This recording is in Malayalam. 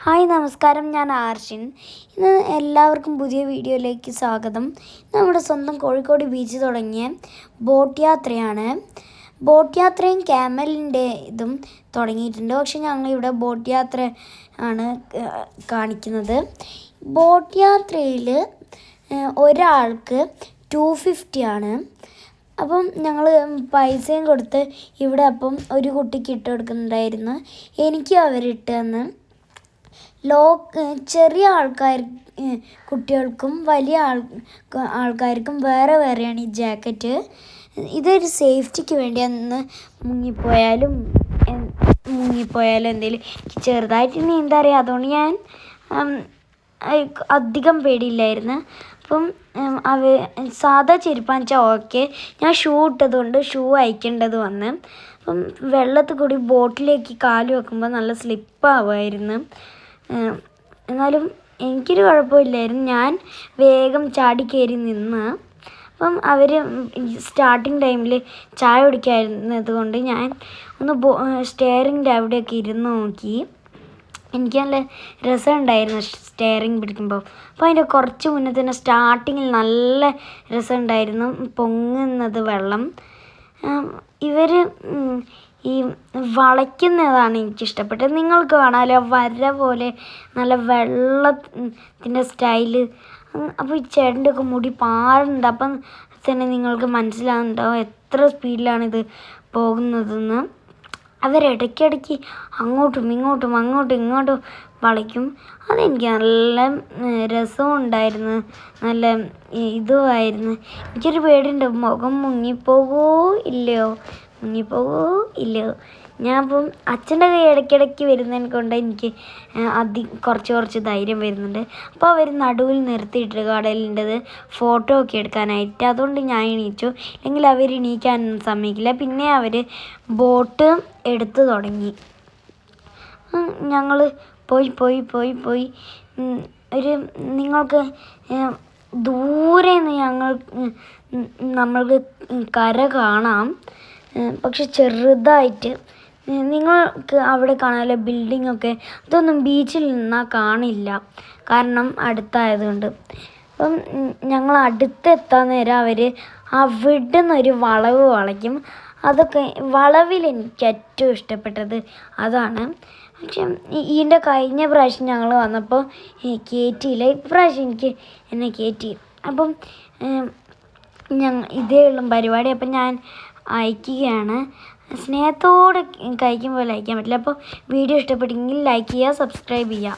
ഹായ് നമസ്കാരം, ഞാൻ ആർഷിൻ. ഇന്ന് എല്ലാവർക്കും പുതിയ വീഡിയോയിലേക്ക് സ്വാഗതം. നമ്മുടെ സ്വന്തം കോഴിക്കോട് ബീച്ച് തുടങ്ങിയ ബോട്ട് യാത്രയാണ്. ബോട്ട് യാത്രയും ക്യാമലിൻ്റെ ഇതും തുടങ്ങിയിട്ടുണ്ട്. പക്ഷെ ഞങ്ങളിവിടെ ബോട്ട് യാത്ര ആണ് കാണിക്കുന്നത്. ബോട്ട് യാത്രയിൽ ഒരാൾക്ക് 250 ആണ്. അപ്പം ഞങ്ങൾ പൈസയും കൊടുത്ത് ഇവിടെ അപ്പം ഒരു കുട്ടിക്ക് ഇട്ട് കൊടുക്കുന്നുണ്ടായിരുന്നു. എനിക്കും അവരിട്ട് തന്ന്. ചെറിയ കുട്ടികൾക്കും വലിയ ആൾക്കാർക്കും വേറെ വേറെയാണ് ഈ ജാക്കറ്റ്. ഇതൊരു സേഫ്റ്റിക്ക് വേണ്ടിയാന്ന്. മുങ്ങിപ്പോയാലും എന്തെങ്കിലും ചെറുതായിട്ട് നീന്താൻ അറിയാം. അതുകൊണ്ട് ഞാൻ അധികം പേടിയില്ലായിരുന്നു. അപ്പം സാധാ ചെരുപ്പാന്ന് വെച്ചാൽ ഓക്കെ. ഞാൻ ഷൂ ഇട്ടതുകൊണ്ട് ഷൂ അയക്കേണ്ടത് വന്ന്. അപ്പം വെള്ളത്തിൽ കൂടി ബോട്ടിലേക്ക് കാല് വെക്കുമ്പോൾ നല്ല സ്ലിപ്പാവുമായിരുന്നു. എന്നാലും എനിക്കൊരു കുഴപ്പമില്ലായിരുന്നു. ഞാൻ വേഗം ചാടി കയറി നിന്ന്. അപ്പം അവർ സ്റ്റാർട്ടിങ് ടൈമിൽ ചായ കുടിക്കായിരുന്നത് കൊണ്ട് ഞാൻ ഒന്ന് സ്റ്റെയറിങ്ങിൻ്റെ അവിടെയൊക്കെ ഇരുന്ന് നോക്കി. എനിക്ക് നല്ല രസമുണ്ടായിരുന്നു സ്റ്റെയറിങ് പിടിക്കുമ്പോൾ. അപ്പോൾ അതിൻ്റെ കുറച്ച് മുന്നേ തന്നെ സ്റ്റാർട്ടിങ്ങിൽ നല്ല രസമുണ്ടായിരുന്നു പൊങ്ങുന്നത് വെള്ളം. ഇവർ ഈ വളയ്ക്കുന്നതാണ് എനിക്കിഷ്ടപ്പെട്ടത്. നിങ്ങൾക്ക് കാണാമല്ലോ വര പോലെ നല്ല വെള്ളത്തിൻ്റെ സ്റ്റൈല്. അപ്പോൾ ഈ ചേട്ടൻ്റെയൊക്കെ മുടി പാറുണ്ട്. അപ്പം തന്നെ നിങ്ങൾക്ക് മനസ്സിലാകുന്നുണ്ടാവും എത്ര സ്പീഡിലാണിത് പോകുന്നതെന്ന്. അവരിടയ്ക്കിടയ്ക്ക് അങ്ങോട്ടും ഇങ്ങോട്ടും വളയ്ക്കും. അതെനിക്ക് നല്ല രസവും ഉണ്ടായിരുന്നു, നല്ല ഇതുമായിരുന്നു. എനിക്കൊരു പേടിയുണ്ട്, മുഖം മുങ്ങിപ്പോകുമോ ഇല്ലയോ. ഞാൻ അപ്പം അച്ഛൻ്റെ കൈ ഇടയ്ക്കിടയ്ക്ക് വരുന്നതിനെ കൊണ്ട് എനിക്ക് കുറച്ച് ധൈര്യം വരുന്നുണ്ട്. അപ്പോൾ അവർ നടുവിൽ നിർത്തിയിട്ട് കടലിൻ്റെത് ഫോട്ടോ ഒക്കെ എടുക്കാനായിട്ട്. അതുകൊണ്ട് ഞാൻ എണീച്ചു. അല്ലെങ്കിൽ അവർ എണീക്കാൻ സമ്മതിക്കില്ല. പിന്നെ അവർ ബോട്ട് എടുത്തു തുടങ്ങി. ഞങ്ങൾ പോയി ഒരു നിങ്ങൾക്ക് ദൂരെ നിന്ന് നമ്മൾക്ക് കര കാണാം. പക്ഷെ ചെറുതായിട്ട് നിങ്ങൾക്ക് അവിടെ കാണാമല്ലോ ബിൽഡിങ്ങൊക്കെ. അതൊന്നും ബീച്ചിൽ നിന്നാൽ കാണില്ല, കാരണം അടുത്തായതുകൊണ്ട്. അപ്പം ഞങ്ങൾ അടുത്തെത്താൻ നേരം അവർ അവിടെ നിന്നൊരു വളവ് വളയ്ക്കും. അതൊക്കെ വളവിൽ എനിക്ക് ഏറ്റവും ഇഷ്ടപ്പെട്ടത് അതാണ്. പക്ഷെ ഇതിൻ്റെ കഴിഞ്ഞ പ്രാവശ്യം ഞങ്ങൾ വന്നപ്പോൾ കയറ്റിയില്ല. ഇപ്രാവശ്യം എന്നെ കയറ്റി. അപ്പം ഇതേ ഉള്ള പരിപാടി. അപ്പം ഞാൻ അയക്കുകയാണ്. സ്നേഹത്തോടെ കഴിക്കുമ്പോൾ അയക്കാൻ പറ്റില്ല. അപ്പോൾ വീഡിയോ ഇഷ്ടപ്പെട്ടെങ്കിൽ ലൈക്ക് ചെയ്യുക, സബ്സ്ക്രൈബ് ചെയ്യുക.